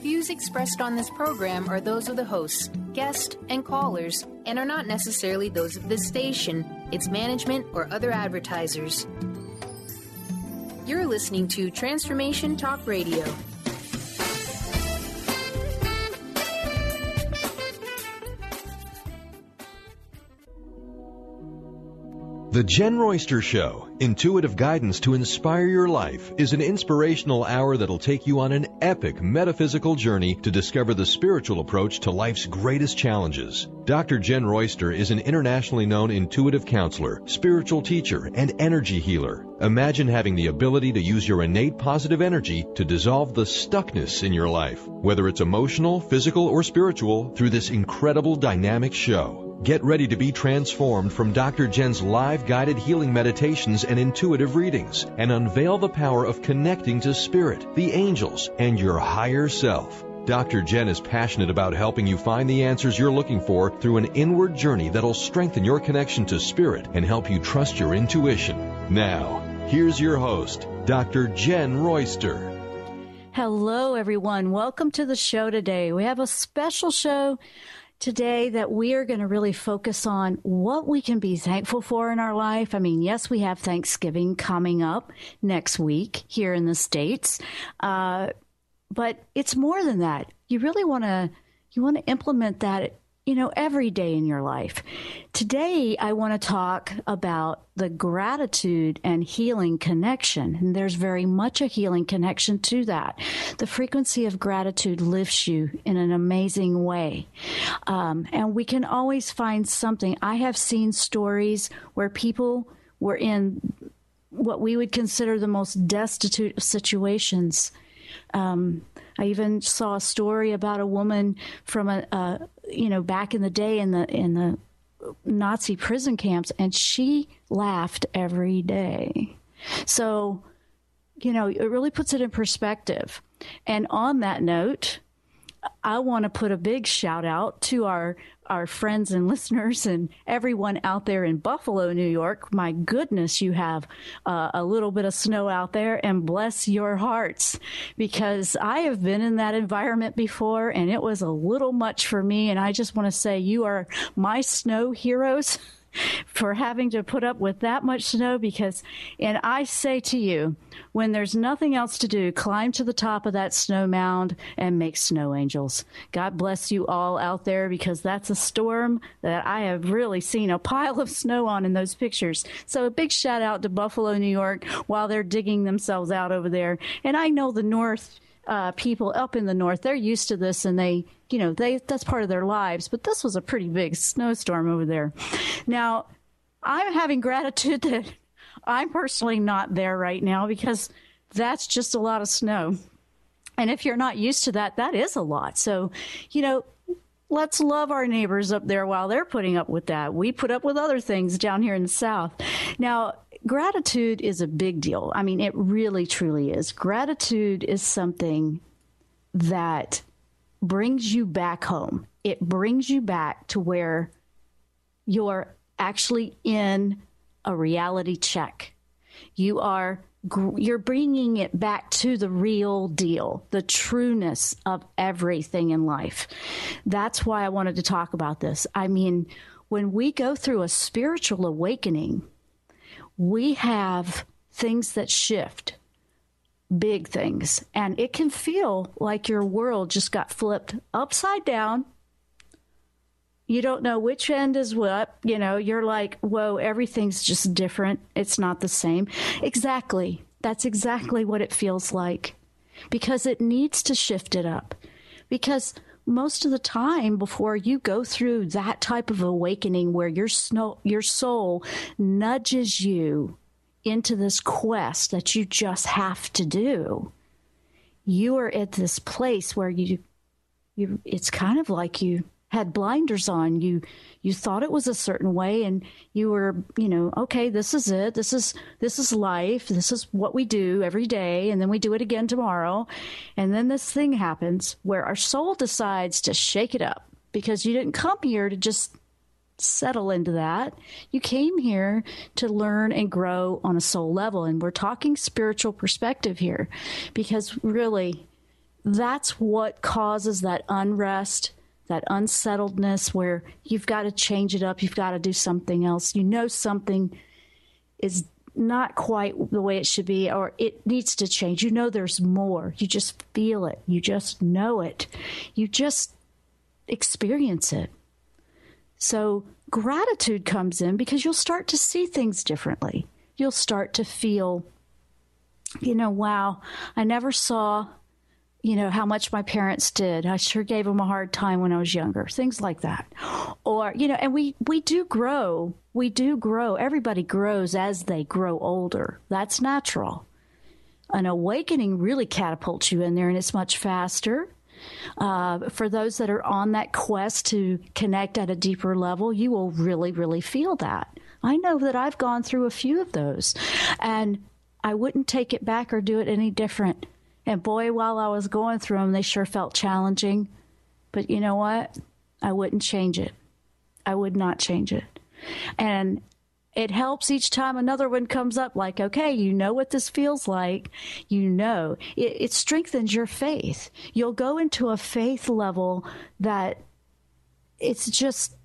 views expressed on this program are those of the hosts, guests, and callers, and are not necessarily those of this station, its management, or other advertisers. You're listening to Transformation Talk Radio. The Jenn Royster Show, intuitive guidance to inspire your life, is an inspirational hour that'll take you on an epic metaphysical journey to discover the spiritual approach to life's greatest challenges. Dr. Jenn Royster is an internationally known intuitive counselor, spiritual teacher, and energy healer. Imagine having the ability to use your innate positive energy to dissolve the stuckness in your life, whether it's emotional, physical, or spiritual, through this incredible dynamic show. Get ready to be transformed from Dr. Jenn's live guided healing meditations and intuitive readings, and unveil the power of connecting to spirit, the angels, and your higher self. Dr. Jenn is passionate about helping you find the answers you're looking for through an inward journey that'll strengthen your connection to spirit and help you trust your intuition. Now, here's your host, Dr. Jenn Royster. Hello, everyone. Welcome to the show today. We have a special show today that we are going to really focus on what we can be thankful for in our life. I mean, yes, we have Thanksgiving coming up next week here in the States, but it's more than that. You really want to implement that, every day in your life. Today, I want to talk about the gratitude and healing connection. And there's very much a healing connection to that. The frequency of gratitude lifts you in an amazing way. And we can always find something. I have seen stories where people were in what we would consider the most destitute of situations. I even saw a story about a woman from back in the day in the Nazi prison camps, and she laughed every day. So, it really puts it in perspective. And on that note, I want to put a big shout out to our friends and listeners and everyone out there in Buffalo, New York. My goodness, you have a little bit of snow out there, and bless your hearts, because I have been in that environment before and it was a little much for me. And I just want to say you are my snow heroes for having to put up with that much snow, and I say to you, when there's nothing else to do, climb to the top of that snow mound and make snow angels. God bless you all out there, because that's a storm that I have really seen a pile of snow on in those pictures. So a big shout out to Buffalo, New York, while they're digging themselves out over there. And I know the North people up in the North, they're used to this, and they that's part of their lives. But this was a pretty big snowstorm over there. Now, I'm having gratitude that I'm personally not there right now, because that's just a lot of snow. And if you're not used to that, that is a lot. So, let's love our neighbors up there while they're putting up with that. We put up with other things down here in the South. Now, gratitude is a big deal. I mean, it really, truly is. Gratitude is something that brings you back home. It brings you back to where you're actually in a reality check. You're bringing it back to the real deal, the trueness of everything in life. That's why I wanted to talk about this. I mean, when we go through a spiritual awakening, we have things that shift, big things, and it can feel like your world just got flipped upside down. You don't know which end is what. You're like, whoa, everything's just different. It's not the same. Exactly. That's exactly what it feels like, because it needs to shift it up. Because most of the time, before you go through that type of awakening where your soul nudges you into this quest that you just have to do, you are at this place where it's kind of like you had blinders on. You thought it was a certain way, and you were, okay, this is it. This is life. This is what we do every day, and then we do it again tomorrow. And then this thing happens where our soul decides to shake it up, because you didn't come here to just settle into that. You came here to learn and grow on a soul level. And we're talking spiritual perspective here, because really that's what causes that unrest, that unsettledness where you've got to change it up. You've got to do something else. You know something is not quite the way it should be, or it needs to change. You know there's more. You just feel it. You just know it. You just experience it. So gratitude comes in because you'll start to see things differently. You'll start to feel, wow, I never saw, how much my parents did. I sure gave them a hard time when I was younger. Things like that. Or, and we do grow. We do grow. Everybody grows as they grow older. That's natural. An awakening really catapults you in there, and it's much faster. For those that are on that quest to connect at a deeper level, you will really, really feel that. I know that I've gone through a few of those, and I wouldn't take it back or do it any different. And boy, while I was going through them, they sure felt challenging. But you know what? I wouldn't change it. I would not change it. And it helps each time another one comes up, like, okay, you know what this feels like. It strengthens your faith. You'll go into a faith level that it's just,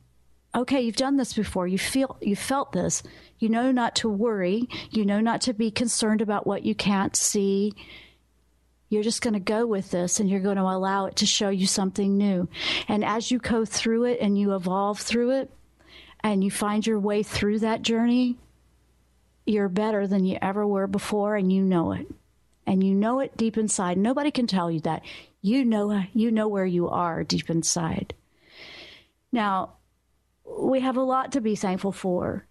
okay, you've done this before. You felt this. You know not to worry. You know not to be concerned about what you can't see. You're just going to go with this, and you're going to allow it to show you something new. And as you go through it and you evolve through it and you find your way through that journey, you're better than you ever were before, and you know it. And you know it deep inside. Nobody can tell you that. You know where you are deep inside. Now, we have a lot to be thankful for.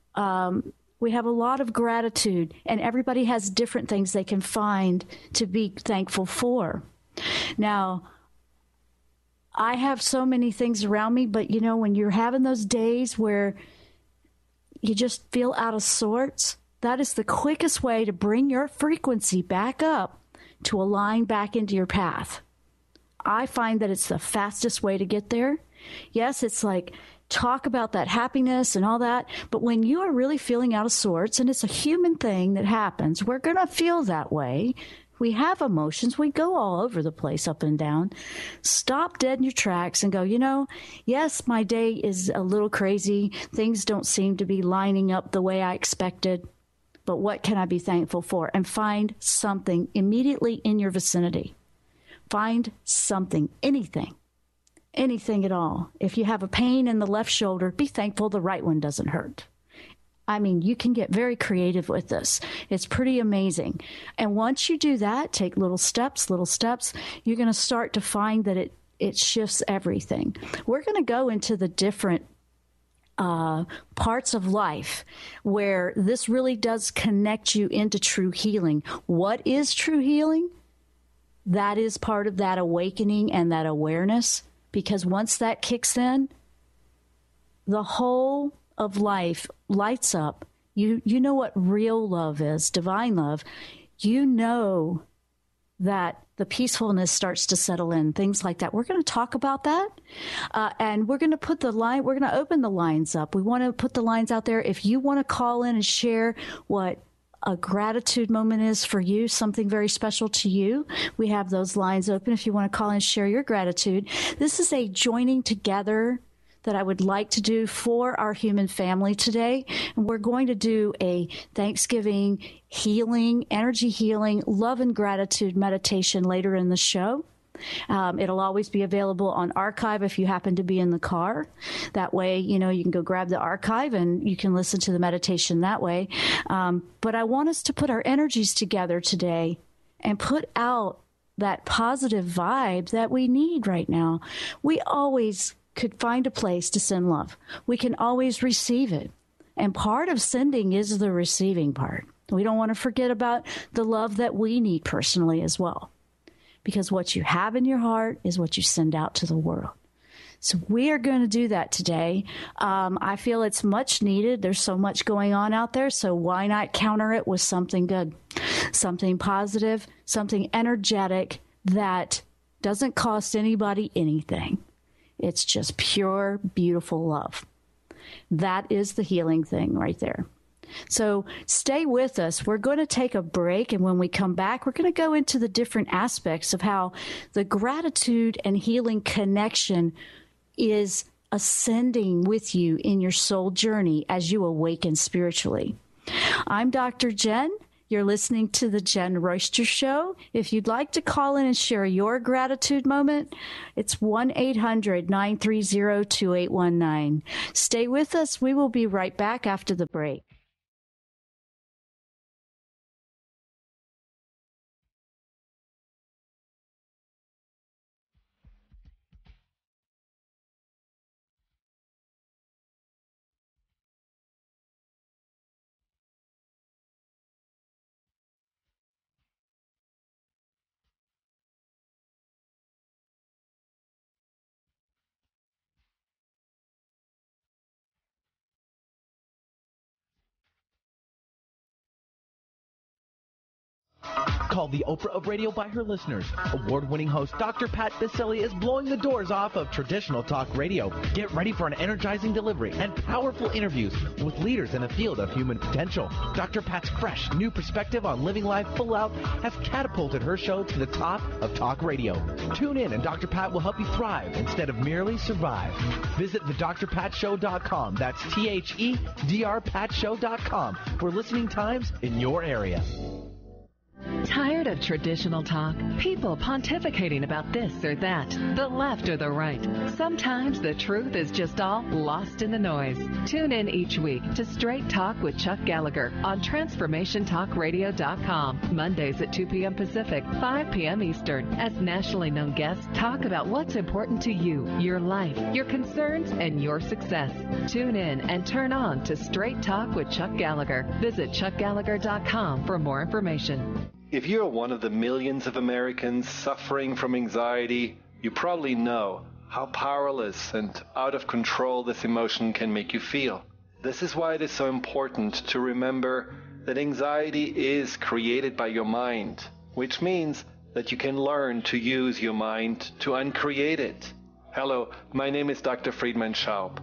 We have a lot of gratitude, and everybody has different things they can find to be thankful for. Now, I have so many things around me, but when you're having those days where you just feel out of sorts, that is the quickest way to bring your frequency back up to align back into your path. I find that it's the fastest way to get there. Yes, it's like talk about that happiness and all that, but when you are really feeling out of sorts, and it's a human thing that happens, we're going to feel that way. We have emotions. We go all over the place, up and down. Stop dead in your tracks and go, yes, my day is a little crazy. Things don't seem to be lining up the way I expected, but what can I be thankful for? And find something immediately in your vicinity. Find something, anything at all. If you have a pain in the left shoulder, be thankful the right one doesn't hurt. I mean, you can get very creative with this. It's pretty amazing. And once you do that, take little steps, you're going to start to find that it shifts everything. We're going to go into the different parts of life where this really does connect you into true healing. What is true healing? That is part of that awakening and that awareness. Because once that kicks in, the whole of life lights up. You know what real love is, divine love. You know that the peacefulness starts to settle in, things like that. We're going to talk about that. And we're going to open the lines up. We want to put the lines out there. If you want to call in and share what a gratitude moment is for you, something very special to you, we have those lines open if you want to call and share your gratitude. This is a joining together that I would like to do for our human family today. And we're going to do a Thanksgiving healing, energy healing, love and gratitude meditation later in the show. It'll always be available on archive if you happen to be in the car. That way, you can go grab the archive and you can listen to the meditation that way. But I want us to put our energies together today and put out that positive vibe that we need right now. We always could find a place to send love. We can always receive it. And part of sending is the receiving part. We don't want to forget about the love that we need personally as well. Because what you have in your heart is what you send out to the world. So we are going to do that today. I feel it's much needed. There's so much going on out there. So why not counter it with something good, something positive, something energetic that doesn't cost anybody anything. It's just pure, beautiful love. That is the healing thing right there. So stay with us. We're going to take a break, and when we come back, we're going to go into the different aspects of how the gratitude and healing connection is ascending with you in your soul journey as you awaken spiritually. I'm Dr. Jenn. You're listening to the Jenn Royster Show. If you'd like to call in and share your gratitude moment, it's 1-800-930-2819. Stay with us. We will be right back after the break. Called the Oprah of radio by her listeners, award-winning host Dr. Pat Baccili is blowing the doors off of traditional talk radio. Get ready for an energizing delivery and powerful interviews with leaders in the field of human potential. Dr. Pat's fresh, new perspective on living life full out has catapulted her show to the top of talk radio. Tune in and Dr. Pat will help you thrive instead of merely survive. Visit thedrpatshow.com. That's THEDRPatshow.com for listening times in your area. Tired of traditional talk? People pontificating about this or that, the left or the right. Sometimes the truth is just all lost in the noise. Tune in each week to Straight Talk with Chuck Gallagher on TransformationTalkRadio.com. Mondays at 2 p.m. Pacific, 5 p.m. Eastern, as nationally known guests talk about what's important to you, your life, your concerns, and your success. Tune in and turn on to Straight Talk with Chuck Gallagher. Visit ChuckGallagher.com for more information. If you're one of the millions of Americans suffering from anxiety, you probably know how powerless and out of control this emotion can make you feel. This is why it is so important to remember that anxiety is created by your mind, which means that you can learn to use your mind to uncreate it. Hello, my name is Dr. Friedman Schaub.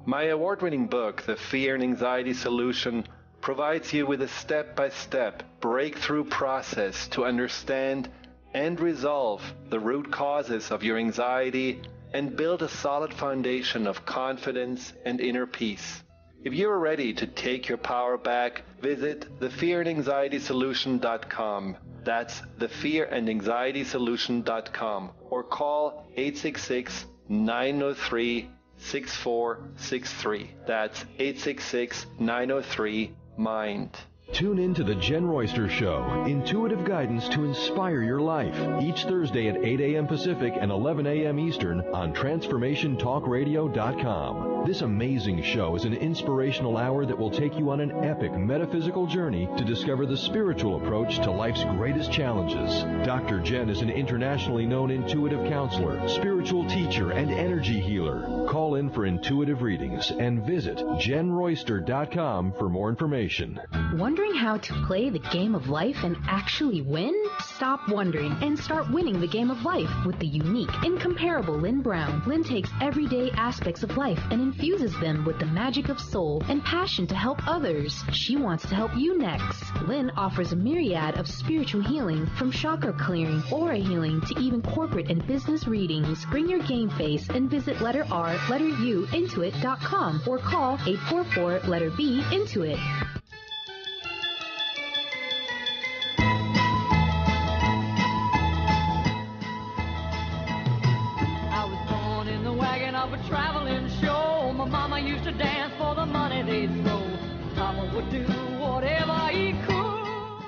My award-winning book, The Fear and Anxiety Solution, provides you with a step-by-step breakthrough process to understand and resolve the root causes of your anxiety and build a solid foundation of confidence and inner peace. If you are ready to take your power back, visit thefearandanxietysolution.com. That's thefearandanxietysolution.com, or call 866-903-6463. That's 866-903-MIND. Tune in to the Jenn Royster Show, intuitive guidance to inspire your life, each Thursday at 8 a.m. Pacific and 11 a.m. Eastern on TransformationTalkRadio.com. This amazing show is an inspirational hour that will take you on an epic metaphysical journey to discover the spiritual approach to life's greatest challenges. Dr. Jenn is an internationally known intuitive counselor, spiritual teacher, and energy healer. Call in for intuitive readings and visit JennRoyster.com for more information. Wondering how to play the game of life and actually win? Stop wondering and start winning the game of life with the unique, incomparable Lynn Brown. Lynn takes everyday aspects of life and infuses them with the magic of soul and passion to help others. She wants to help you next. Lynn offers a myriad of spiritual healing, from chakra clearing, aura healing, to even corporate and business readings. Bring your game face and visit letter R, letter U, intuit.com, or call 844 letter B, Intuit. Of a traveling show, my mama used to dance for the money they'd throw. Mama would do whatever he could.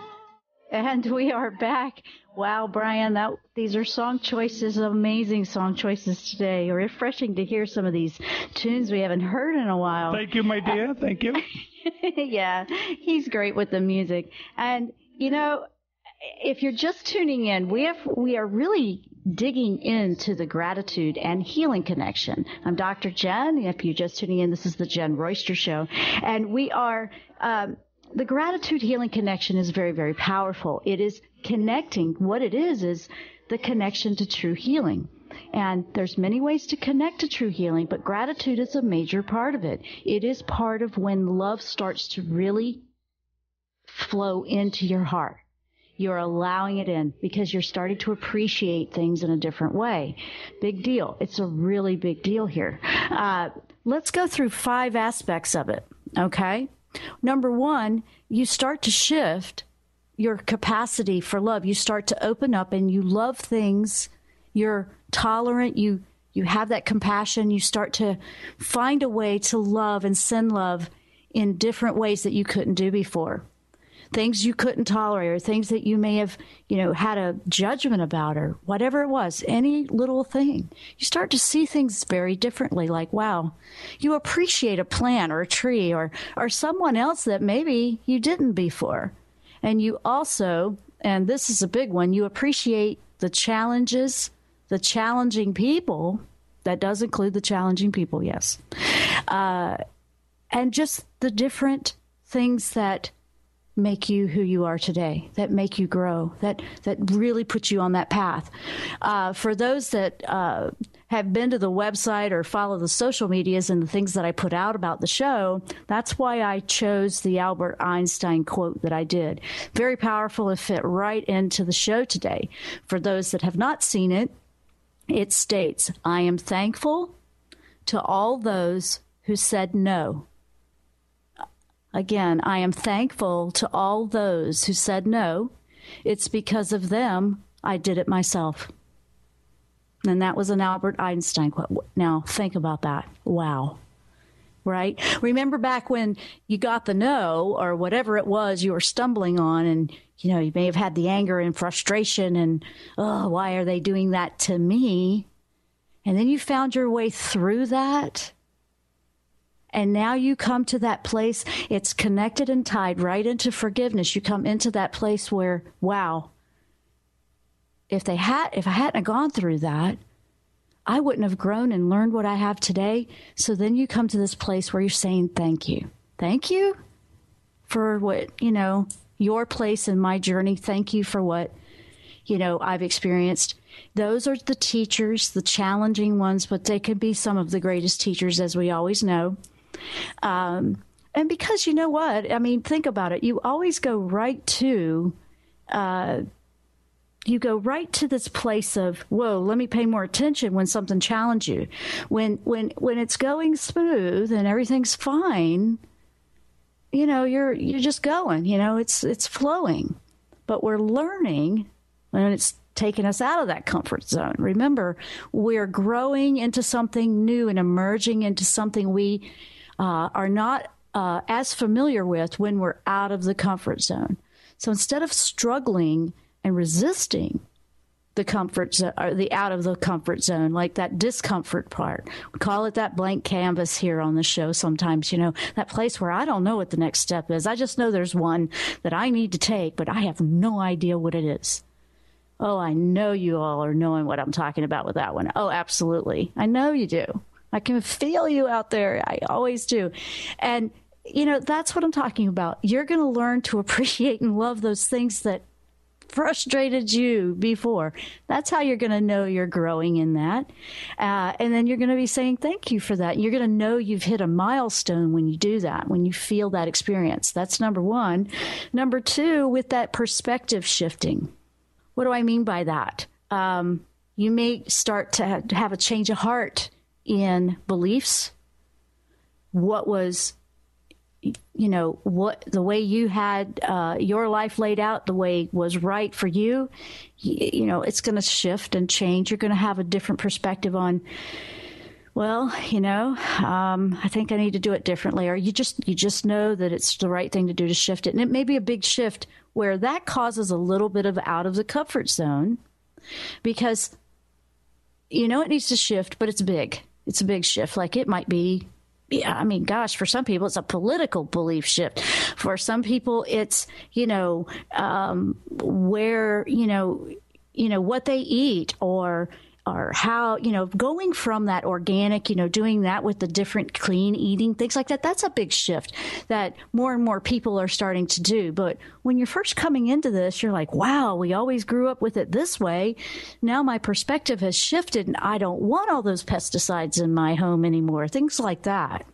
And we are back. Wow, Brian, these are song choices, amazing song choices today. Refreshing to hear some of these tunes we haven't heard in a while. Thank you, my dear. Thank you. Yeah, he's great with the music. And, you know, if you're just tuning in, we are really digging into the gratitude and healing connection. I'm Dr. Jenn. If you're just tuning in, this is the Jenn Royster Show. And we are, the gratitude healing connection is very, very powerful. It is connecting. What it is the connection to true healing. And there's many ways to connect to true healing, but gratitude is a major part of it. It is part of when love starts to really flow into your heart. You're allowing it in because you're starting to appreciate things in a different way. Big deal. It's a really big deal here. Let's go through 5 aspects of it, okay? Number 1, you start to shift your capacity for love. You start to open up and you love things. You're tolerant. You have that compassion. You start to find a way to love and send love in different ways that you couldn't do before. Things you couldn't tolerate, or things that you may have, had a judgment about, or whatever it was, any little thing. You start to see things very differently, like, wow, you appreciate a plant or a tree or someone else that maybe you didn't before. And you also, and this is a big one, you appreciate the challenges, the challenging people. That does include the challenging people, yes. And just the different things that make you who you are today, that make you grow, that really put you on that path. For those that have been to the website or follow the social medias and the things that I put out about the show, that's why I chose the Albert Einstein quote that I did. Very powerful. It fit right into the show today. For those that have not seen it, it states, "I am thankful to all those who said no." Again, I am thankful to all those who said no. It's because of them I did it myself. And that was an Albert Einstein quote. Now, think about that. Wow. Right? Remember back when you got the no, or whatever it was you were stumbling on, and, you may have had the anger and frustration and, oh, why are they doing that to me? And then you found your way through that. And now you come to that place, it's connected and tied right into forgiveness. You come into that place where, wow, if I hadn't gone through that, I wouldn't have grown and learned what I have today. So then you come to this place where you're saying, thank you. Thank you for what, your place in my journey. Thank you for what, I've experienced. Those are the teachers, the challenging ones, but they can be some of the greatest teachers, as we always know. And because you know what? Think about it. You always go right to, this place of, whoa, let me pay more attention when something challenges you. When it's going smooth and everything's fine, you're just going, it's flowing. But we're learning when it's taking us out of that comfort zone. Remember, we're growing into something new and emerging into something we are not as familiar with when we're out of the comfort zone. So instead of struggling and resisting the comfort zone, or the out of the comfort zone, like that discomfort part, we call it that blank canvas here on the show sometimes, that place where I don't know what the next step is. I just know there's one that I need to take, but I have no idea what it is. Oh, I know you all are knowing what I'm talking about with that one. Oh, absolutely. I know you do. I can feel you out there. I always do. And, that's what I'm talking about. You're going to learn to appreciate and love those things that frustrated you before. That's how you're going to know you're growing in that. And then you're going to be saying thank you for that. You're going to know you've hit a milestone when you do that, when you feel that experience. That's number 1. Number 2, with that perspective shifting. What do I mean by that? You may start to have a change of heart in beliefs. What was, what the way you had your life laid out, the way was right for you, it's going to shift and change. You're going to have a different perspective on, well, I think I need to do it differently. Or you just know that it's the right thing to do to shift it. And it may be a big shift where that causes a little bit of out of the comfort zone because, it needs to shift, but it's big. It's a big shift. Like it might be, for some people, it's a political belief shift. For some people, it's, where, what they eat or how, going from that organic, doing that with the different clean eating, things like that, that's a big shift that more and more people are starting to do. But when you're first coming into this, you're like, wow, we always grew up with it this way. Now my perspective has shifted and I don't want all those pesticides in my home anymore, things like that.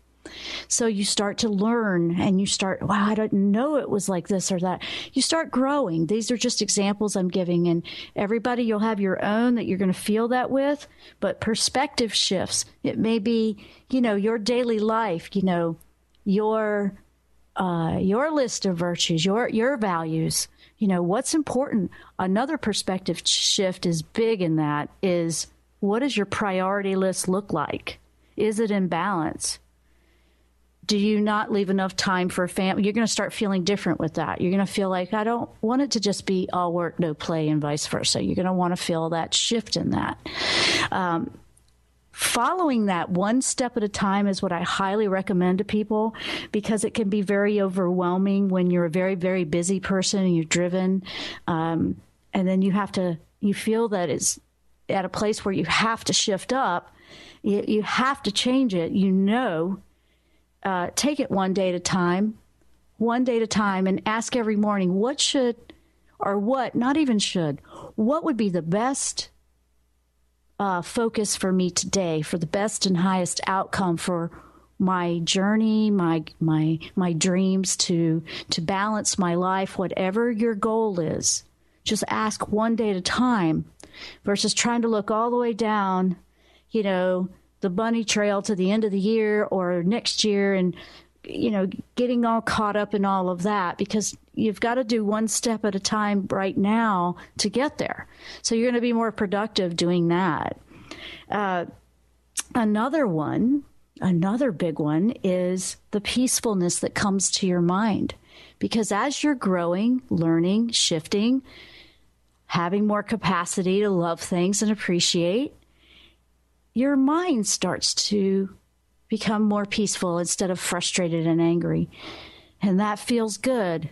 So you start to learn and you start, wow, I didn't know it was like this or that. You start growing. These are just examples I'm giving. And everybody, you'll have your own that you're going to feel that with, but perspective shifts. It may be, your daily life, your list of virtues, your values, what's important. Another perspective shift is big in that is, what does your priority list look like? Is it in balance? Do you not leave enough time for family? You're going to start feeling different with that. You're going to feel like, I don't want it to just be all work, no play, and vice versa. You're going to want to feel that shift in that. Following that one step at a time is what I highly recommend to people, because it can be very overwhelming when you're a very, very busy person and you're driven. And then you feel that it's at a place where you have to shift up. You have to change it, take it one day at a time, and ask every morning, what would be the best focus for me today, for the best and highest outcome for my journey, my dreams, to balance my life, whatever your goal is. Just ask one day at a time versus trying to look all the way down, the bunny trail to the end of the year or next year and, getting all caught up in all of that, because you've got to do one step at a time right now to get there. So you're going to be more productive doing that. Another big one is the peacefulness that comes to your mind, because as you're growing, learning, shifting, having more capacity to love things and appreciate, your mind starts to become more peaceful instead of frustrated and angry. And that feels good.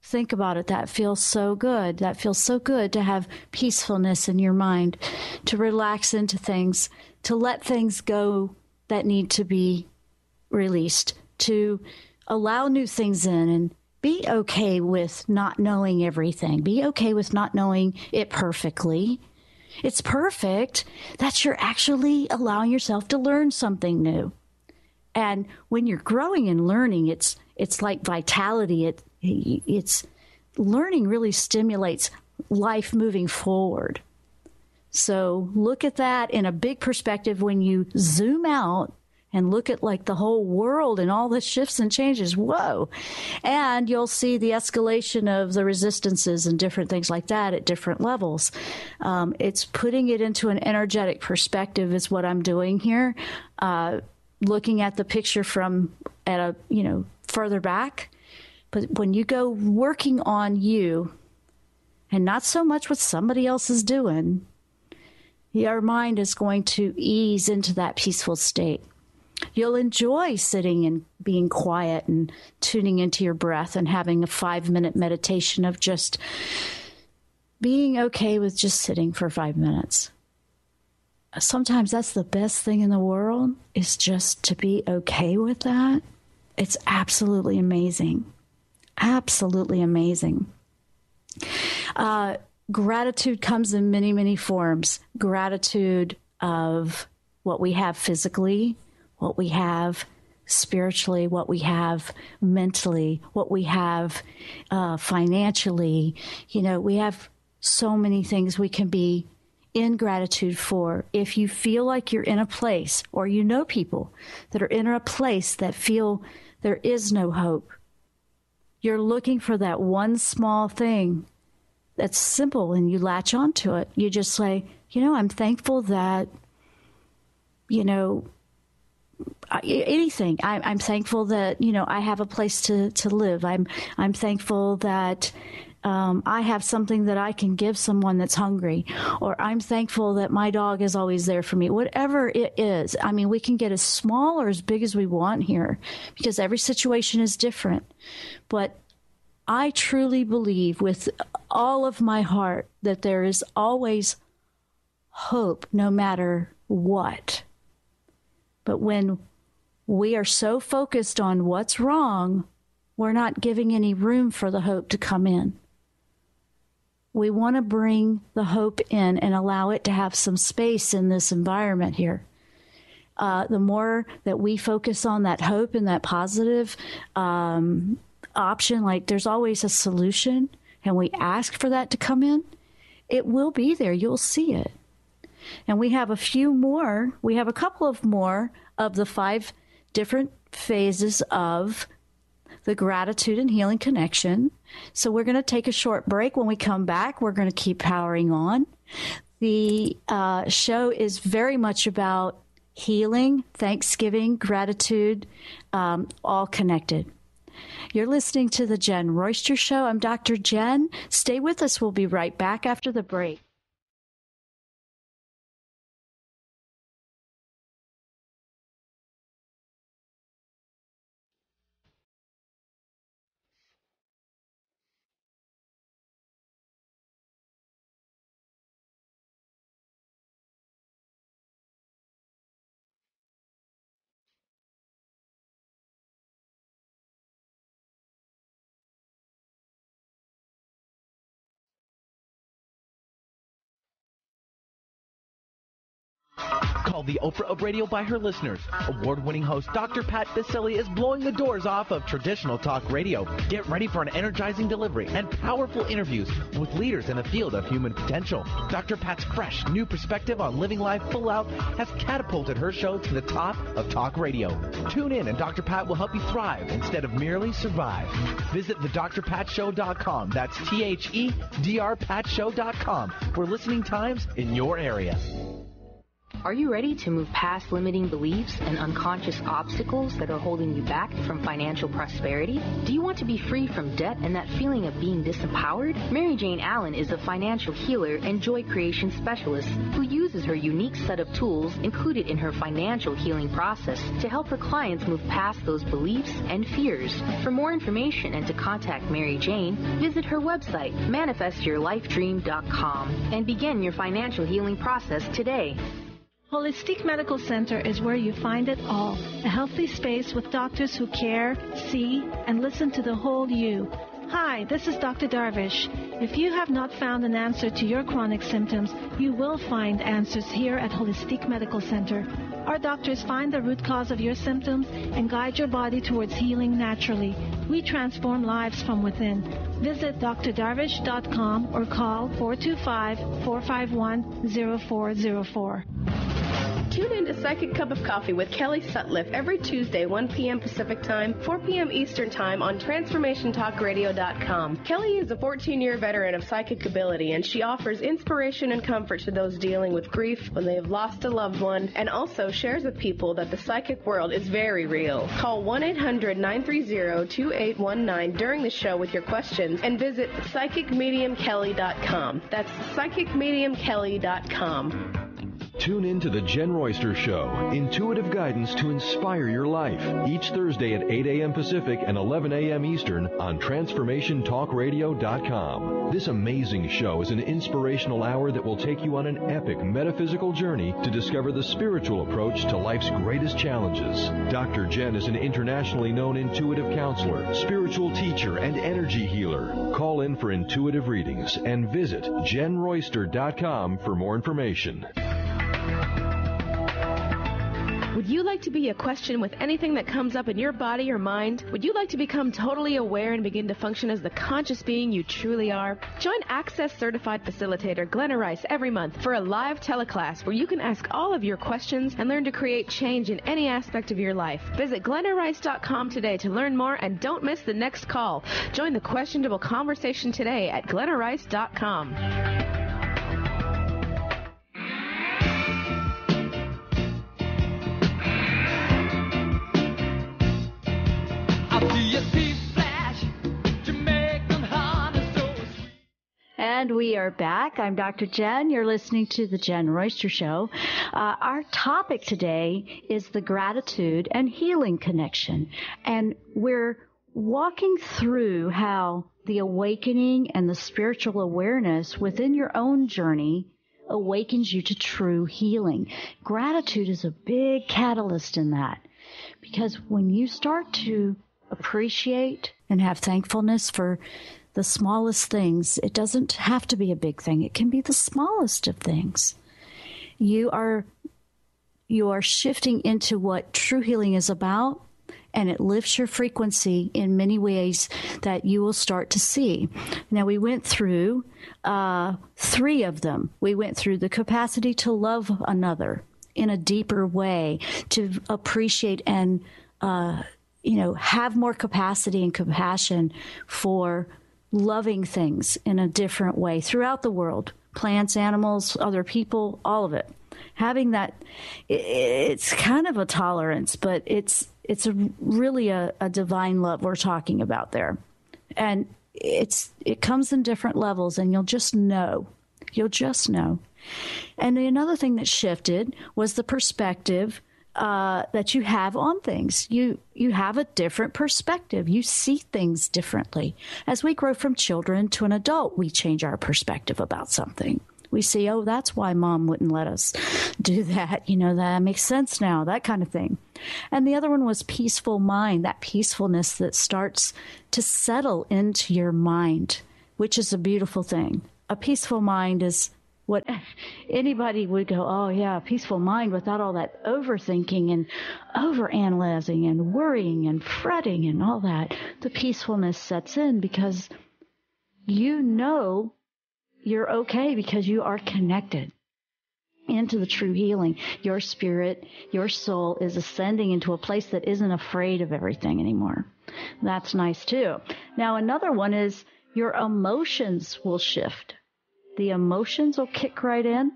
Think about it. That feels so good. That feels so good to have peacefulness in your mind, to relax into things, to let things go that need to be released, to allow new things in, and be okay with not knowing everything. Be okay with not knowing it perfectly. It's perfect that you're actually allowing yourself to learn something new. And when you're growing and learning, it's like vitality. It's learning really stimulates life moving forward. So look at that in a big perspective when you zoom out and look at like the whole world and all the shifts and changes. Whoa. And you'll see the escalation of the resistances and different things like that at different levels. It's putting it into an energetic perspective is what I'm doing here. Looking at the picture from further back. But when you go working on you and not so much what somebody else is doing, your mind is going to ease into that peaceful state. You'll enjoy sitting and being quiet and tuning into your breath and having a 5-minute meditation of just being okay with just sitting for 5 minutes. Sometimes that's the best thing in the world, is just to be okay with that. It's absolutely amazing. Absolutely amazing. Gratitude comes in many, many forms. Gratitude of what we have physically, what we have spiritually, what we have mentally, what we have financially. We have so many things we can be in gratitude for. If you feel like you're in a place, or people that are in a place that feel there is no hope, you're looking for that one small thing that's simple and you latch onto it. You just say, I'm thankful that, anything. I'm thankful that, I have a place to live. I'm thankful that I have something that I can give someone that's hungry, or I'm thankful that my dog is always there for me. Whatever it is. I mean, we can get as small or as big as we want here, because every situation is different. But I truly believe with all of my heart that there is always hope no matter what. But when we are so focused on what's wrong, we're not giving any room for the hope to come in. We want to bring the hope in and allow it to have some space in this environment here. The more that we focus on that hope and that positive option, like there's always a solution, and we ask for that to come in, it will be there. You'll see it. And we have a couple of more of the 5 different phases of the gratitude and healing connection. So we're going to take a short break. When we come back, we're going to keep powering on. The show is very much about healing, Thanksgiving, gratitude, all connected. You're listening to the Jenn Royster Show. I'm Dr. Jenn. Stay with us. We'll be right back after the break. Called the Oprah of radio by her listeners, award-winning host Dr. Pat Baccili is blowing the doors off of traditional talk radio. Get ready for an energizing delivery and powerful interviews with leaders in the field of human potential. Dr. Pat's fresh, new perspective on living life full out has catapulted her show to the top of talk radio. Tune in and Dr. Pat will help you thrive instead of merely survive. Visit thedrpatshow.com. That's THEDRPatshow.com for listening times in your area. Are you ready to move past limiting beliefs and unconscious obstacles that are holding you back from financial prosperity? Do you want to be free from debt and that feeling of being disempowered? Mary Jane Allen is a financial healer and joy creation specialist who uses her unique set of tools included in her financial healing process to help her clients move past those beliefs and fears. For more information and to contact Mary Jane, visit her website, manifestyourlifedream.com, and begin your financial healing process today. Holistic Medical Center is where you find it all. A healthy space with doctors who care, see, and listen to the whole you. Hi, this is Dr. Darvish. If you have not found an answer to your chronic symptoms, you will find answers here at Holistic Medical Center. Our doctors find the root cause of your symptoms and guide your body towards healing naturally. We transform lives from within. Visit drdarvish.com or call 425-451-0404. Tune in to Psychic Cup of Coffee with Kelly Sutliff every Tuesday, 1 p.m. Pacific Time, 4 p.m. Eastern Time on TransformationTalkRadio.com. Kelly is a 14-year veteran of psychic ability, and she offers inspiration and comfort to those dealing with grief when they have lost a loved one, and also shares with people that the psychic world is very real. Call 1-800-930-2819 during the show with your questions, and visit PsychicMediumKelly.com. That's PsychicMediumKelly.com. Tune in to the Jenn Royster Show, intuitive guidance to inspire your life, each Thursday at 8 a.m. Pacific and 11 a.m. Eastern on TransformationTalkRadio.com. This amazing show is an inspirational hour that will take you on an epic metaphysical journey to discover the spiritual approach to life's greatest challenges. Dr. Jenn is an internationally known intuitive counselor, spiritual teacher, and energy healer. Call in for intuitive readings and visit JennRoyster.com for more information. Would you like to be a question with anything that comes up in your body or mind? Would you like to become totally aware and begin to function as the conscious being you truly are? Join Access Certified Facilitator Glenna Rice every month for a live teleclass where you can ask all of your questions and learn to create change in any aspect of your life. Visit GlennaRice.com today to learn more and don't miss the next call. Join the questionable conversation today at GlennaRice.com. And we are back. I'm Dr. Jenn. You're listening to the Jenn Royster Show. Our topic today is the gratitude and healing connection. And we're walking through how the awakening and the spiritual awareness within your own journey awakens you to true healing. Gratitude is a big catalyst in that, because when you start to appreciate and have thankfulness for the smallest things, it doesn't have to be a big thing. It can be the smallest of things. You are shifting into what true healing is about, and it lifts your frequency in many ways that you will start to see. Now, we went through 3 of them. We went through the capacity to love another in a deeper way, to appreciate and, have more capacity and compassion for loving things in a different way throughout the world, plants, animals, other people, all of it. Having that, it's kind of a tolerance, but it's really a divine love we're talking about there. And it comes in different levels, and you'll just know. And another thing that shifted was the perspective that you have on things. You have a different perspective. You see things differently. As we grow from children to an adult, we change our perspective about something. We see, oh, that's why mom wouldn't let us do that. That makes sense now, that kind of thing. And the other one was peaceful mind, that peacefulness that starts to settle into your mind, which is a beautiful thing. A peaceful mind is what anybody would go, oh, yeah, a peaceful mind without all that overthinking and overanalyzing and worrying and fretting and all that. The peacefulness sets in because you're okay, because you are connected into the true healing. Your spirit, your soul is ascending into a place that isn't afraid of everything anymore. That's nice too. Now, another one is your emotions will shift. The emotions will kick right in.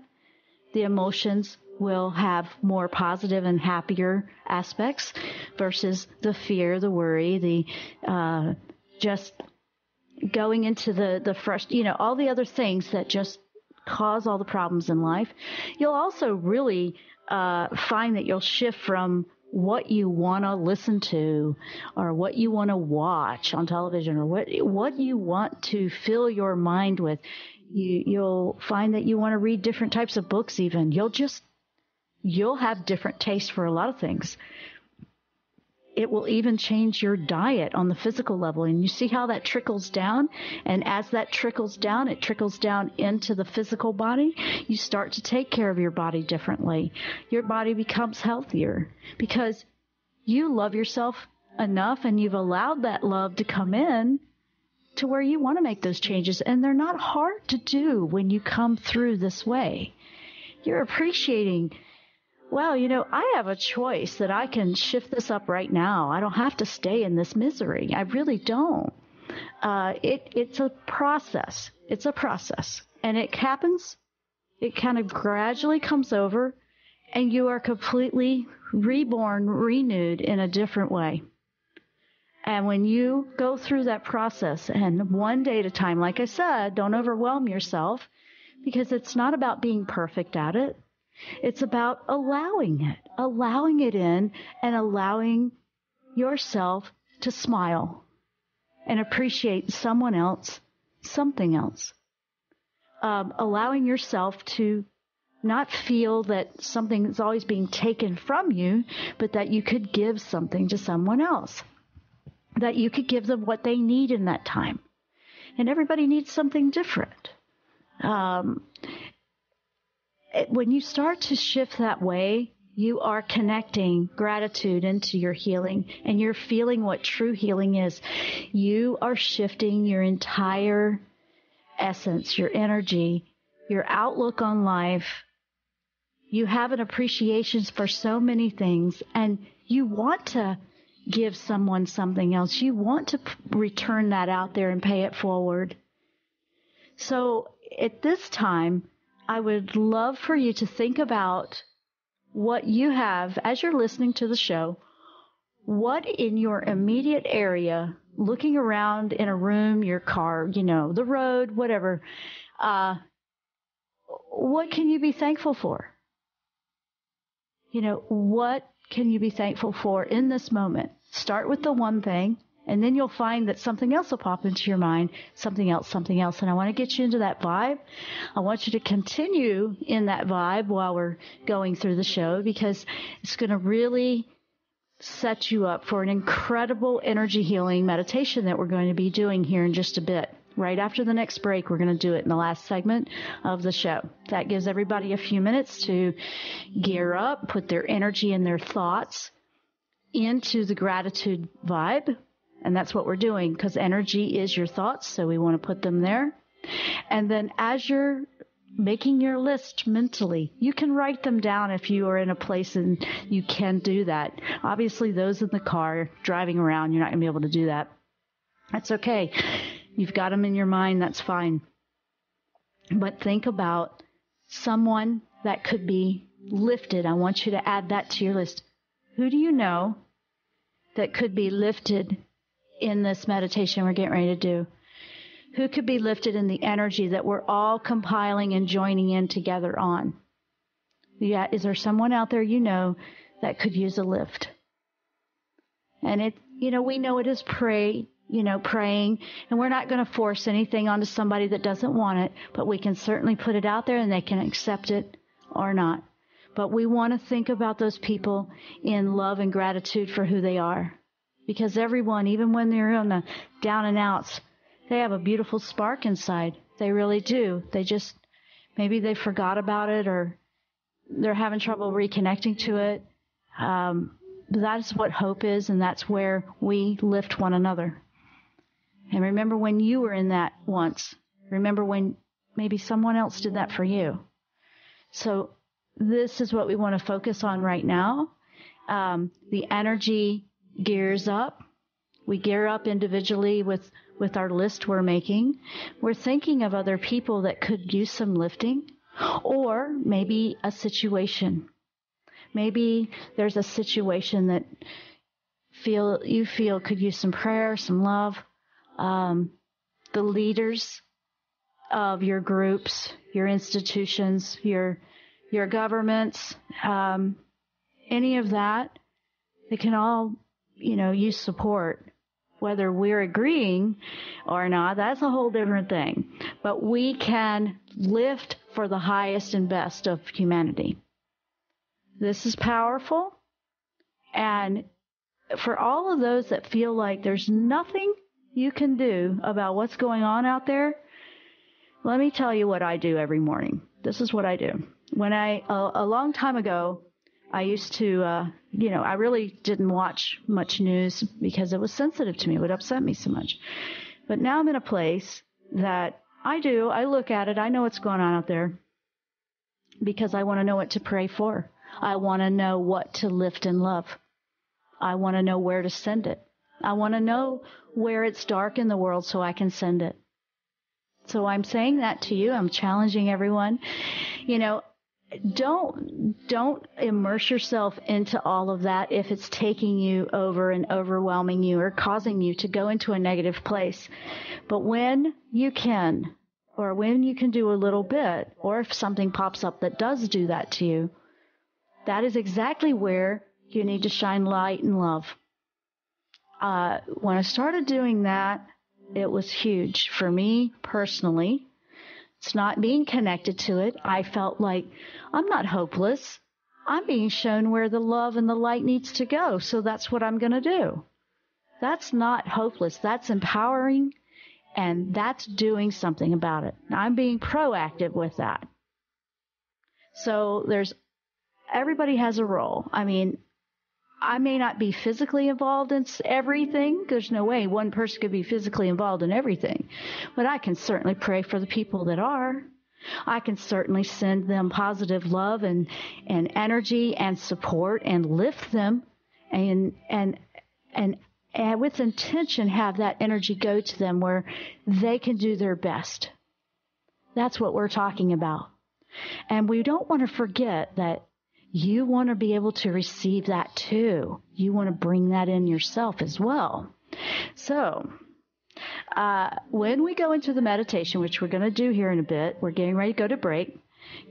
The emotions will have more positive and happier aspects versus the fear, the worry, the just going into the fresh, all the other things that just cause all the problems in life. You'll also really find that you'll shift from what you want to listen to or what you want to watch on television or what you want to fill your mind with. You'll find that you want to read different types of books even. You'll have different tastes for a lot of things. It will even change your diet on the physical level. And you see how that trickles down? And as that trickles down, it trickles down into the physical body. You start to take care of your body differently. Your body becomes healthier because you love yourself enough and you've allowed that love to come in to where you want to make those changes. And they're not hard to do when you come through this way. You're appreciating, well, I have a choice that I can shift this up right now. I don't have to stay in this misery. I really don't. It's a process. It's a process. And it happens. It kind of gradually comes over, and you are completely reborn, renewed in a different way. And when you go through that process, and one day at a time, like I said, don't overwhelm yourself, because it's not about being perfect at it. It's about allowing it in, and allowing yourself to smile and appreciate someone else, something else. Allowing yourself to not feel that something is always being taken from you, but that you could give something to someone else, that you could give them what they need in that time. And everybody needs something different. When you start to shift that way, you are connecting gratitude into your healing, and you're feeling what true healing is. You are shifting your entire essence, your energy, your outlook on life. You have an appreciation for so many things, and you want to give someone something else. You want to return that out there and pay it forward. So at this time, I would love for you to think about what you have as you're listening to the show. What in your immediate area, looking around in a room, your car, the road, whatever, what can you be thankful for? What can you be thankful for in this moment? Start with the one thing And then you'll find that something else will pop into your mind, something else. And I want to get you into that vibe. I want you to continue in that vibe while we're going through the show, because it's going to really set you up for an incredible energy healing meditation that we're going to be doing here in just a bit. Right after the next break, we're going to do it in the last segment of the show. That gives everybody a few minutes to gear up, put their energy and their thoughts into the gratitude vibe. And that's what we're doing, because energy is your thoughts, so we want to put them there. And then as you're making your list mentally, you can write them down if you are in a place and you can do that. Obviously, those in the car driving around, you're not going to be able to do that. That's okay. You've got them in your mind, that's fine. But think about someone that could be lifted. I want you to add that to your list. Who do you know that could be lifted in this meditation we're getting ready to do? Who could be lifted in the energy that we're all compiling and joining in together on? Yeah, is there someone out there you know that could use a lift? And we know it is praying, and we're not going to force anything onto somebody that doesn't want it, but we can certainly put it out there and they can accept it or not. But we want to think about those people in love and gratitude for who they are. Because everyone, even when they're on the down and outs, they have a beautiful spark inside. They really do. Maybe they forgot about it, or they're having trouble reconnecting to it. That's what hope is, and that's where we lift one another. And remember when you were in that once. Remember when maybe someone else did that for you. So this is what we want to focus on right now. The energy gears up. We gear up individually with our list we're making. We're thinking of other people that could use some lifting, or maybe a situation. Maybe there's a situation that you feel could use some prayer, some love. The leaders of your groups, your institutions, your governments, any of that, they can all use support. Whether we're agreeing or not, that's a whole different thing. But we can lift for the highest and best of humanity. This is powerful. And for all of those that feel like there's nothing you can do about what's going on out there, let me tell you what I do every morning. This is what I do. A long time ago, I used to, I really didn't watch much news because it was sensitive to me. It would upset me so much. But now I'm in a place that I look at it. I know what's going on out there because I want to know what to pray for. I want to know what to lift and love. I want to know where to send it. I want to know where it's dark in the world so I can send it. So I'm saying that to you. I'm challenging everyone. Don't immerse yourself into all of that if it's taking you over and overwhelming you or causing you to go into a negative place. But when you can, or when you can do a little bit, or if something pops up that does do that to you, that is exactly where you need to shine light and love. When I started doing that, it was huge for me personally. It's not being connected to it. I felt like I'm not hopeless. I'm being shown where the love and the light needs to go. So that's what I'm going to do. That's not hopeless. That's empowering, and that's doing something about it. I'm being proactive with that. So everybody has a role. I mean, I may not be physically involved in everything. There's no way one person could be physically involved in everything. But I can certainly pray for the people that are. I can certainly send them positive love and energy and support and lift them and with intention have that energy go to them where they can do their best. That's what we're talking about. And we don't want to forget that you want to be able to receive that too. You want to bring that in yourself as well. So, when we go into the meditation, which we're going to do here in a bit, we're getting ready to go to break.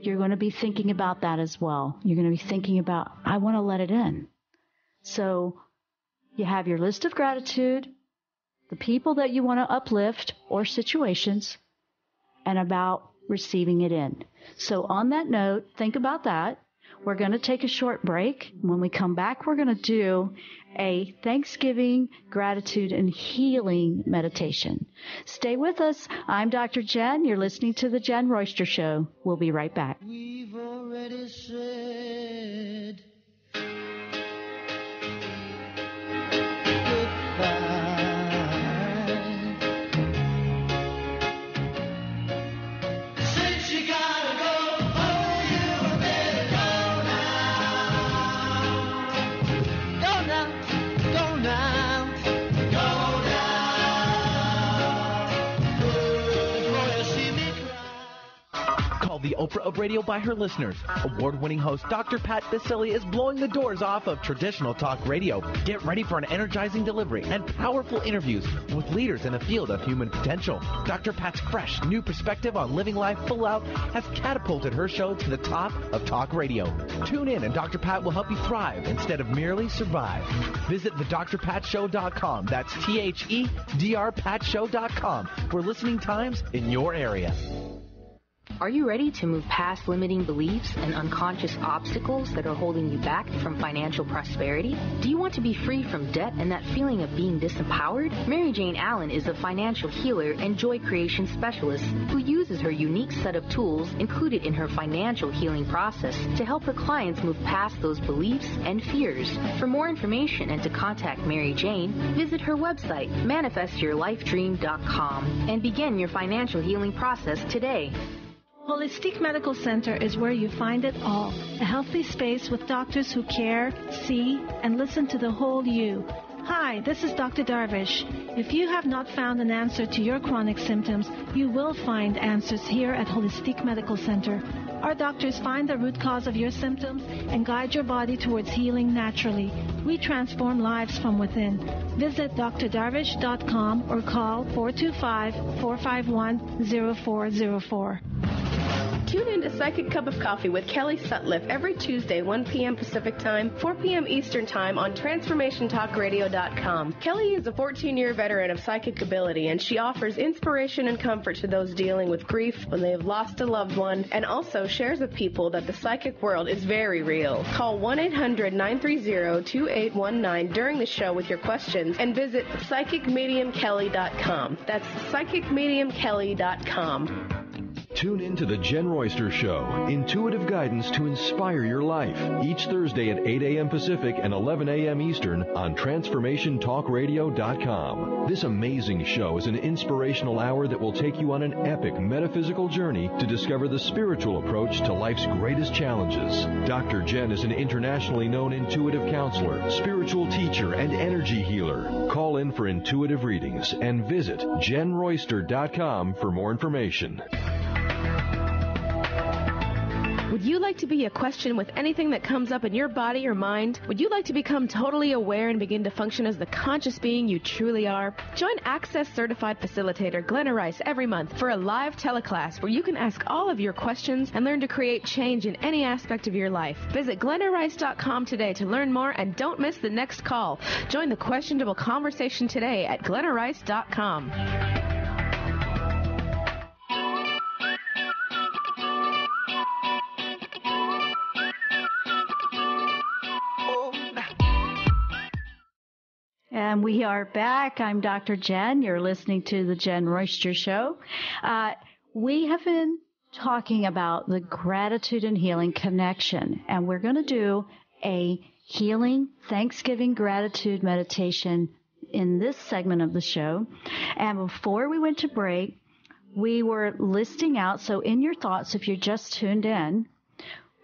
You're going to be thinking about that as well. You're going to be thinking about, I want to let it in. So, you have your list of gratitude. the people that you want to uplift or situations, and about receiving it in. So on that note, think about that. We're going to take a short break. When we come back, we're going to do a Thanksgiving, gratitude, and healing meditation. Stay with us. I'm Dr. Jenn. You're listening to The Jenn Royster Show. We'll be right back. We've already said the Oprah of radio by her listeners. Award-winning host Dr. Pat Baccili is blowing the doors off of traditional talk radio. Get ready for an energizing delivery and powerful interviews with leaders in the field of human potential. Dr. Pat's fresh, new perspective on living life full out has catapulted her show to the top of talk radio. Tune in and Dr. Pat will help you thrive instead of merely survive. Visit thedrpatshow.com. That's THEDRPatshow.com for listening times in your area. Are you ready to move past limiting beliefs and unconscious obstacles that are holding you back from financial prosperity? Do you want to be free from debt and that feeling of being disempowered? Mary Jane Allen is a financial healer and joy creation specialist who uses her unique set of tools included in her financial healing process to help her clients move past those beliefs and fears. For more information and to contact Mary Jane, visit her website, manifestyourlifedream.com, and begin your financial healing process today. Holistic Medical Center is where you find it all. A healthy space with doctors who care, see, and listen to the whole you. Hi, this is Dr. Darvish. If you have not found an answer to your chronic symptoms, you will find answers here at Holistic Medical Center. Our doctors find the root cause of your symptoms and guide your body towards healing naturally. We transform lives from within. Visit drdarvish.com or call 425-451-0404. Tune in to Psychic Cup of Coffee with Kelly Sutliff every Tuesday, 1 p.m. Pacific Time, 4 p.m. Eastern Time on TransformationTalkRadio.com. Kelly is a 14-year veteran of psychic ability, and she offers inspiration and comfort to those dealing with grief when they have lost a loved one, and also shares with people that the psychic world is very real. Call 1-800-930-2819 during the show with your questions, and visit PsychicMediumKelly.com. That's PsychicMediumKelly.com. Tune in to The Jenn Royster Show, intuitive guidance to inspire your life, each Thursday at 8 a.m. Pacific and 11 a.m. Eastern on TransformationTalkRadio.com. This amazing show is an inspirational hour that will take you on an epic metaphysical journey to discover the spiritual approach to life's greatest challenges. Dr. Jenn is an internationally known intuitive counselor, spiritual teacher, and energy healer. Call in for intuitive readings and visit JennRoyster.com for more information. Would you like to be a question with anything that comes up in your body or mind? Would you like to become totally aware and begin to function as the conscious being you truly are? Join Access Certified Facilitator Glenna Rice every month for a live teleclass where you can ask all of your questions and learn to create change in any aspect of your life. Visit GlennaRice.com today to learn more and don't miss the next call. Join the questionable conversation today at GlennaRice.com. And we are back. I'm Dr. Jenn. You're listening to The Jenn Royster Show. We have been talking about the gratitude and healing connection, and we're going to do a healing Thanksgiving gratitude meditation in this segment of the show. And before we went to break, we were listing out, so in your thoughts, if you're just tuned in,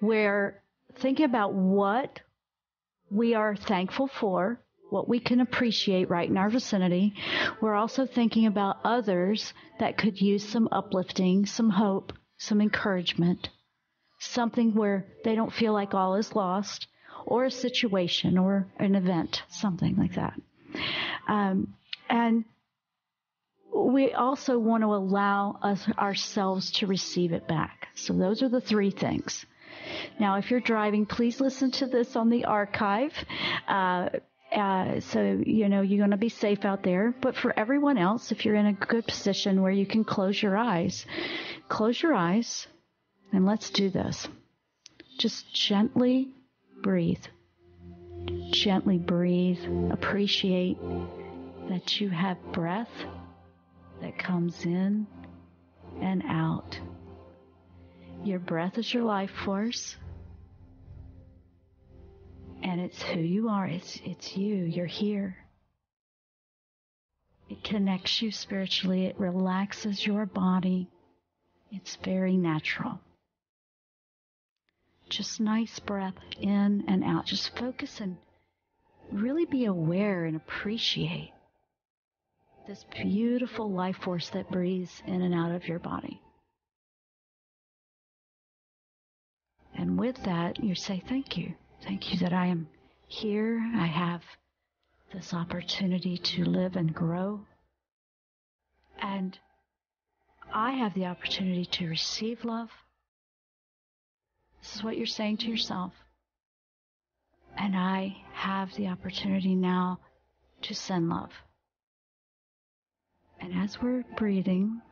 we're thinking about what we are thankful for, what we can appreciate right in our vicinity. We're also thinking about others that could use some uplifting, some hope, some encouragement, something where they don't feel like all is lost, or a situation or an event, something like that. And we also want to allow ourselves to receive it back. So those are the three things. Now, if you're driving, please listen to this on the archive. So, you're going to be safe out there. But for everyone else, if you're in a good position where you can close your eyes and let's do this. Just gently breathe. Gently breathe. Appreciate that you have breath that comes in and out. Your breath is your life force. And it's who you are. It's you. You're here. It connects you spiritually. It relaxes your body. It's very natural. Just nice breath in and out. Just focus and really be aware and appreciate this beautiful life force that breathes in and out of your body. And with that, you say, thank you. Thank you that I am here. I have this opportunity to live and grow. And I have the opportunity to receive love. This is what you're saying to yourself. And I have the opportunity now to send love. And as we're breathing,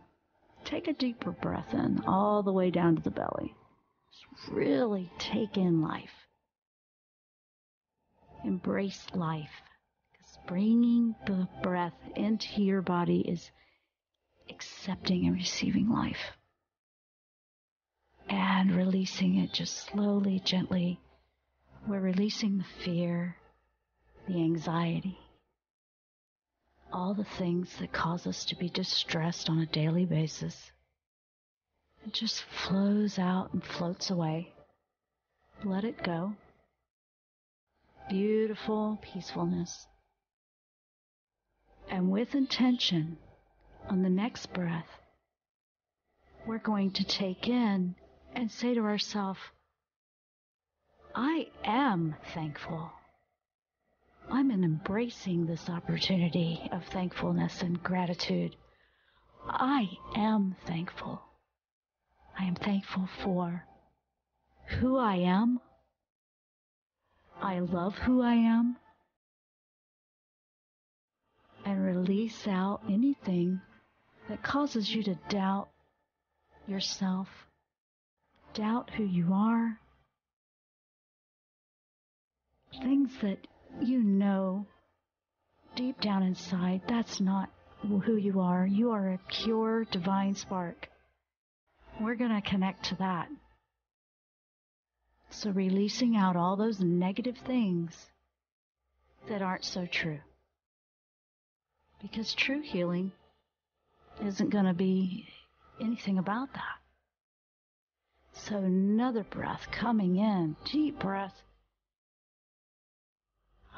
take a deeper breath in, all the way down to the belly. Just really take in life. Embrace life. Because bringing the breath into your body is accepting and receiving life. And releasing it just slowly, gently. We're releasing the fear, the anxiety, all the things that cause us to be distressed on a daily basis. It just flows out and floats away. Let it go. Beautiful peacefulness. And with intention, on the next breath, we're going to take in and say to ourselves, I am thankful. I'm embracing this opportunity of thankfulness and gratitude. I am thankful. I am thankful for who I am. I love who I am. And release out anything that causes you to doubt yourself, doubt who you are, things that you know deep down inside, that's not who you are. You are a pure divine spark. We're going to connect to that. So releasing out all those negative things that aren't so true. Because true healing isn't going to be anything about that. So another breath coming in, deep breath.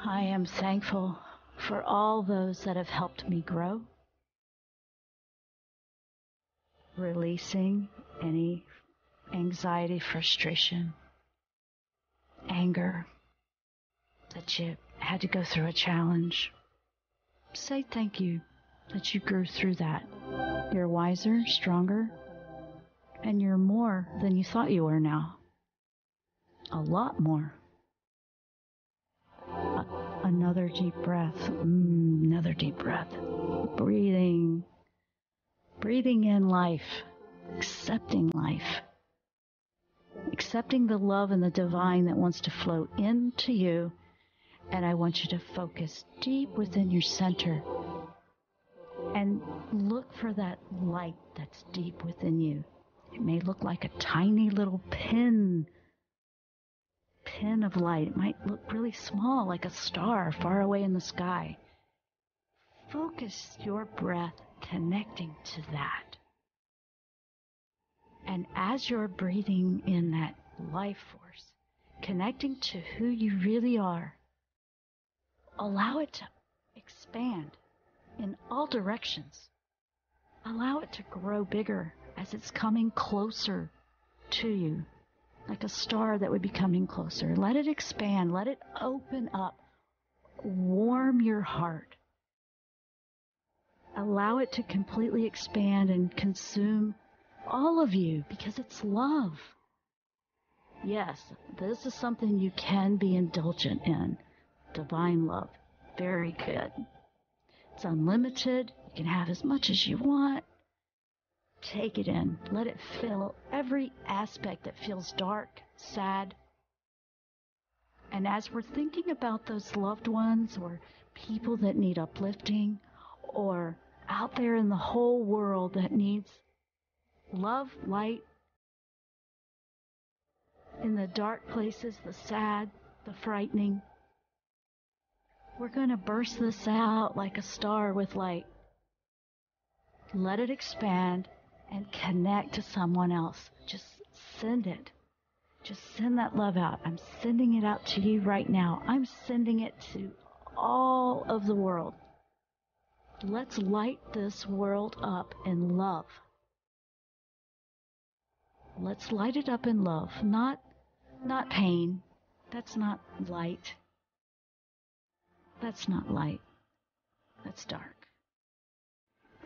I am thankful for all those that have helped me grow. Releasing any anxiety, frustration, anger that you had to go through a challenge. Say thank you that you grew through that. You're wiser, stronger, and you're more than you thought you were now. A lot more. Another deep breath. Another deep breath. Breathing in life. Accepting life. Accepting the love and the divine that wants to flow into you. And I want you to focus deep within your center and look for that light that's deep within you. It may look like a tiny little pin of light. It might look really small, like a star far away in the sky. Focus your breath connecting to that. And as you're breathing in that life force, connecting to who you really are, allow it to expand in all directions. Allow it to grow bigger as it's coming closer to you, like a star that would be coming closer. Let it expand. Let it open up. Warm your heart. Allow it to completely expand and consume all of you because it's love. Yes, this is something you can be indulgent in. Divine love. very good. It's unlimited. You can have as much as you want. Take it in. Let it fill every aspect that feels dark, sad. And as we're thinking about those loved ones or people that need uplifting or out there in the whole world that needs love, light, in the dark places, the sad, the frightening, we're going to burst this out like a star with light. Let it expand and connect to someone else. Just send it. Just send that love out. I'm sending it out to you right now. I'm sending it to all of the world. Let's light this world up in love. Let's light it up in love, not pain. That's not light. That's not light. That's dark.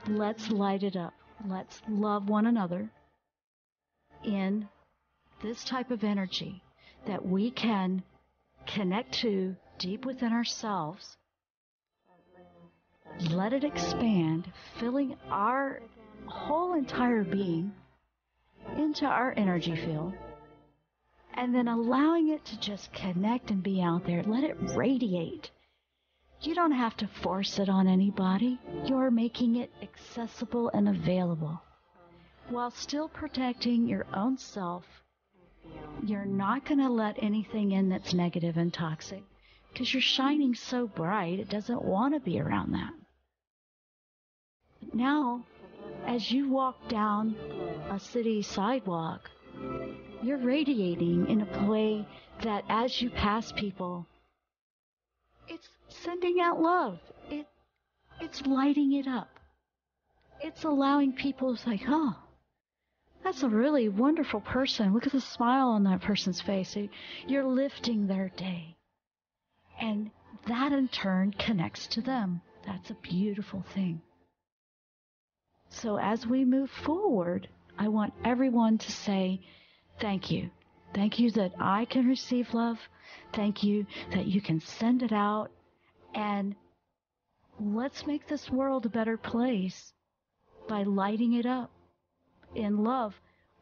Let's light it up. Let's love one another in this type of energy that we can connect to deep within ourselves. Let it expand, filling our whole entire being into our energy field, and then allowing it to just connect and be out there. Let it radiate. You don't have to force it on anybody. You're making it accessible and available while still protecting your own self. You're not going to let anything in that's negative and toxic because you're shining so bright it doesn't want to be around that. But now, as you walk down a city sidewalk, you're radiating in a way that as you pass people, it's sending out love. It's lighting it up. It's allowing people to say, oh, that's a really wonderful person. Look at the smile on that person's face. You're lifting their day. And that in turn connects to them. That's a beautiful thing. So as we move forward, I want everyone to say, thank you. Thank you that I can receive love. Thank you that you can send it out. And let's make this world a better place by lighting it up in love,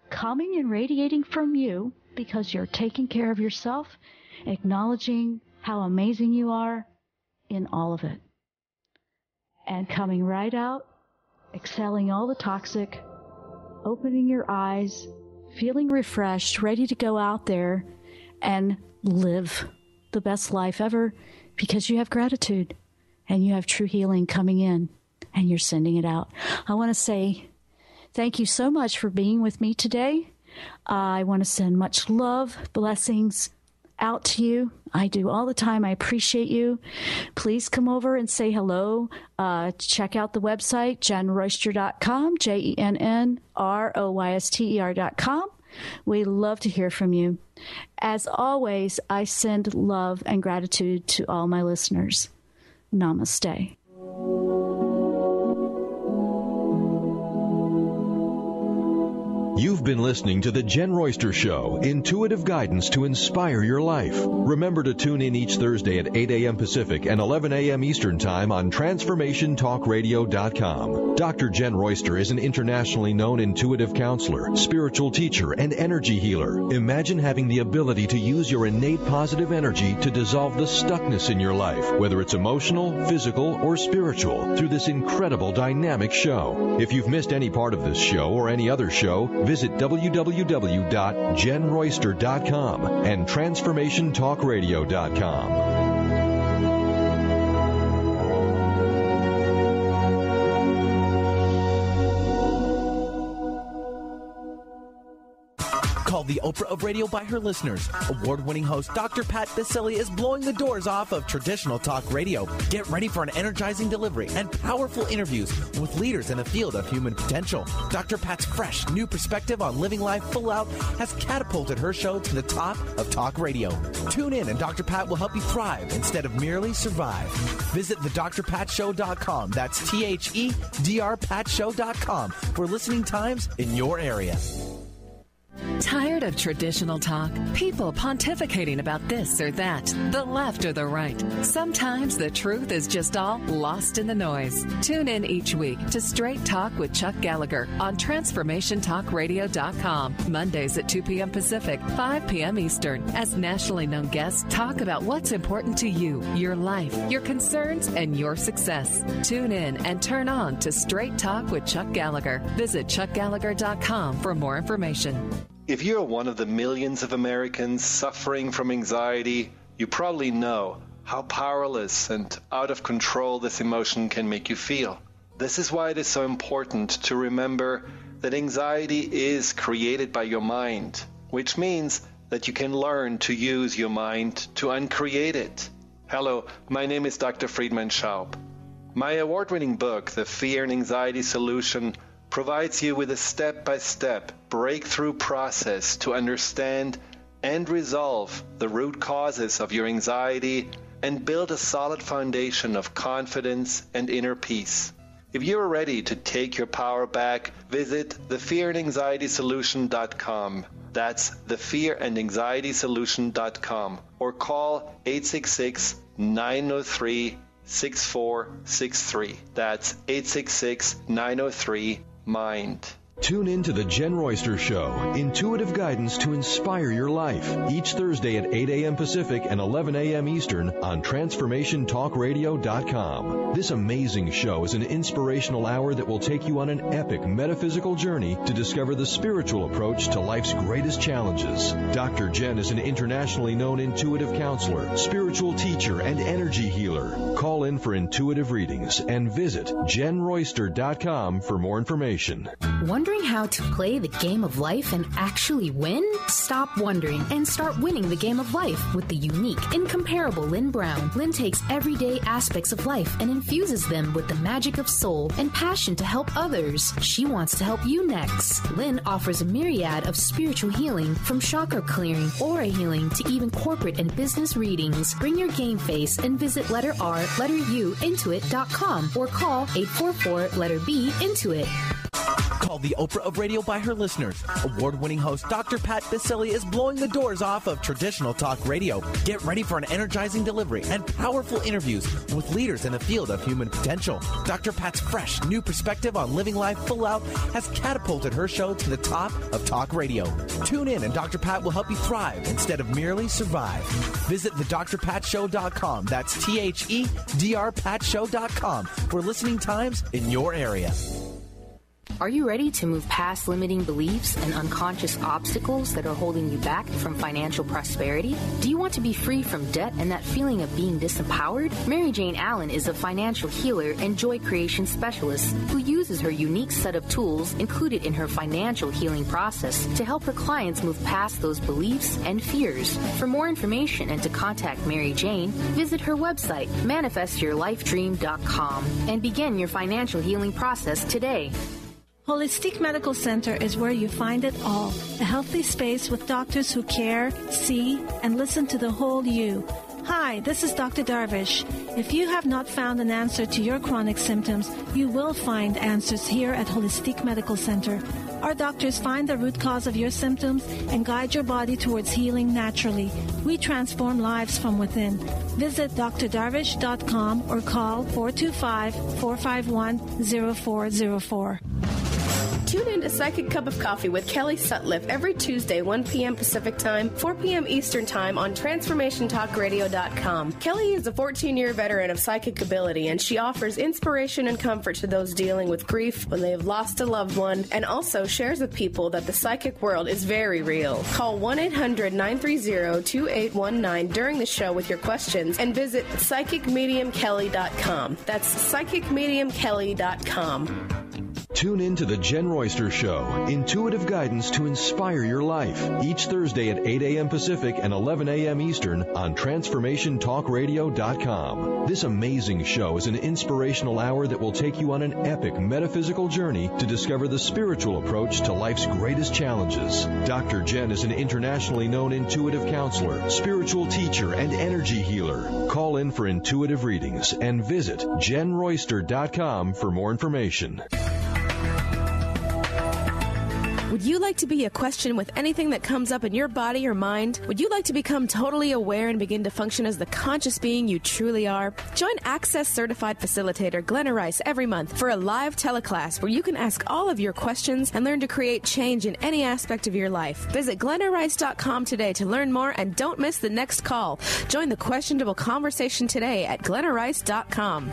coming and radiating from you because you're taking care of yourself, acknowledging how amazing you are in all of it, and coming right out, exhaling all the toxic, opening your eyes, feeling refreshed, ready to go out there and live the best life ever because you have gratitude and you have true healing coming in and you're sending it out. I want to say thank you so much for being with me today. I want to send much love, blessings out to you. I do all the time. I appreciate you. Please come over and say hello. Check out the website, JennRoyster.com, JennRoyster.com. We love to hear from you. As always, I send love and gratitude to all my listeners. Namaste. You've been listening to The Jenn Royster Show, intuitive guidance to inspire your life. Remember to tune in each Thursday at 8 a.m. Pacific and 11 a.m. Eastern Time on TransformationTalkRadio.com. Dr. Jenn Royster is an internationally known intuitive counselor, spiritual teacher, and energy healer. Imagine having the ability to use your innate positive energy to dissolve the stuckness in your life, whether it's emotional, physical, or spiritual, through this incredible dynamic show. If you've missed any part of this show or any other show, visit www.JennRoyster.com and TransformationTalkRadio.com. Called the Oprah of radio by her listeners, award-winning host Dr. Pat Baccili is blowing the doors off of traditional talk radio. Get ready for an energizing delivery and powerful interviews with leaders in the field of human potential. Dr. Pat's fresh, new perspective on living life full out has catapulted her show to the top of talk radio. Tune in and Dr. Pat will help you thrive instead of merely survive. Visit thedrpatshow.com. That's THEDRPatShow.com for listening times in your area. Tired of traditional talk? People pontificating about this or that, the left or the right. Sometimes the truth is just all lost in the noise. Tune in each week to Straight Talk with Chuck Gallagher on TransformationTalkRadio.com. Mondays at 2 p.m. Pacific, 5 p.m. Eastern, as nationally known guests talk about what's important to you, your life, your concerns, and your success. Tune in and turn on to Straight Talk with Chuck Gallagher. Visit ChuckGallagher.com for more information. If you're one of the millions of Americans suffering from anxiety, you probably know how powerless and out of control this emotion can make you feel. This is why it is so important to remember that anxiety is created by your mind, which means that you can learn to use your mind to uncreate it. Hello, my name is Dr. Friedman Schaub. My award-winning book, The Fear and Anxiety Solution, provides you with a step-by-step breakthrough process to understand and resolve the root causes of your anxiety and build a solid foundation of confidence and inner peace. If you are ready to take your power back, visit thefearandanxietysolution.com. That's thefearandanxietysolution.com, or call 866-903-6463. That's 866-903-MIND. Tune in to the Jenn Royster Show, intuitive guidance to inspire your life, each Thursday at 8 a.m. Pacific and 11 a.m. Eastern on TransformationTalkRadio.com. This amazing show is an inspirational hour that will take you on an epic metaphysical journey to discover the spiritual approach to life's greatest challenges. Dr. Jenn is an internationally known intuitive counselor, spiritual teacher, and energy healer. Call in for intuitive readings and visit JennRoyster.com for more information. Wondering how to play the game of life and actually win? Stop wondering and start winning the game of life with the unique, incomparable Lynn Brown. Lynn takes everyday aspects of life and infuses them with the magic of soul and passion to help others. She wants to help you next. Lynn offers a myriad of spiritual healing, from chakra clearing, aura healing, to even corporate and business readings. Bring your game face and visit letter R, letter U, intuit.com, or call 844 letter B, Intuit. Called the Oprah of radio by her listeners. Award-winning host Dr. Pat Baccili is blowing the doors off of traditional talk radio. Get ready for an energizing delivery and powerful interviews with leaders in the field of human potential. Dr. Pat's fresh, new perspective on living life full out has catapulted her show to the top of talk radio. Tune in and Dr. Pat will help you thrive instead of merely survive. Visit thedrpatshow.com. That's THEDRPatShow.com for listening times in your area. Are you ready to move past limiting beliefs and unconscious obstacles that are holding you back from financial prosperity? Do you want to be free from debt and that feeling of being disempowered? Mary Jane Allen is a financial healer and joy creation specialist who uses her unique set of tools included in her financial healing process to help her clients move past those beliefs and fears. For more information and to contact Mary Jane, visit her website, manifestyourlifedream.com, and begin your financial healing process today. Holistic Medical Center is where you find it all. A healthy space with doctors who care, see, and listen to the whole you. Hi, this is Dr. Darvish. If you have not found an answer to your chronic symptoms, you will find answers here at Holistic Medical Center. Our doctors find the root cause of your symptoms and guide your body towards healing naturally. We transform lives from within. Visit drdarvish.com or call 425-451-0404. Tune in to Psychic Cup of Coffee with Kelly Sutliff every Tuesday, 1 p.m. Pacific Time, 4 p.m. Eastern Time on TransformationTalkRadio.com. Kelly is a 14-year veteran of psychic ability, and she offers inspiration and comfort to those dealing with grief when they have lost a loved one, and also shares with people that the psychic world is very real. Call 1-800-930-2819 during the show with your questions, and visit PsychicMediumKelly.com. That's PsychicMediumKelly.com. Tune in to the Jenn Royster Show, intuitive guidance to inspire your life, each Thursday at 8 a.m. Pacific and 11 a.m. Eastern on TransformationTalkRadio.com. This amazing show is an inspirational hour that will take you on an epic metaphysical journey to discover the spiritual approach to life's greatest challenges. Dr. Jenn is an internationally known intuitive counselor, spiritual teacher, and energy healer. Call in for intuitive readings and visit JennRoyster.com for more information. Would you like to be a question with anything that comes up in your body or mind? Would you like to become totally aware and begin to function as the conscious being you truly are? Join Access Certified Facilitator Glenna Rice every month for a live teleclass where you can ask all of your questions and learn to create change in any aspect of your life. Visit glennarice.com today to learn more and don't miss the next call. Join the questionable conversation today at glennarice.com.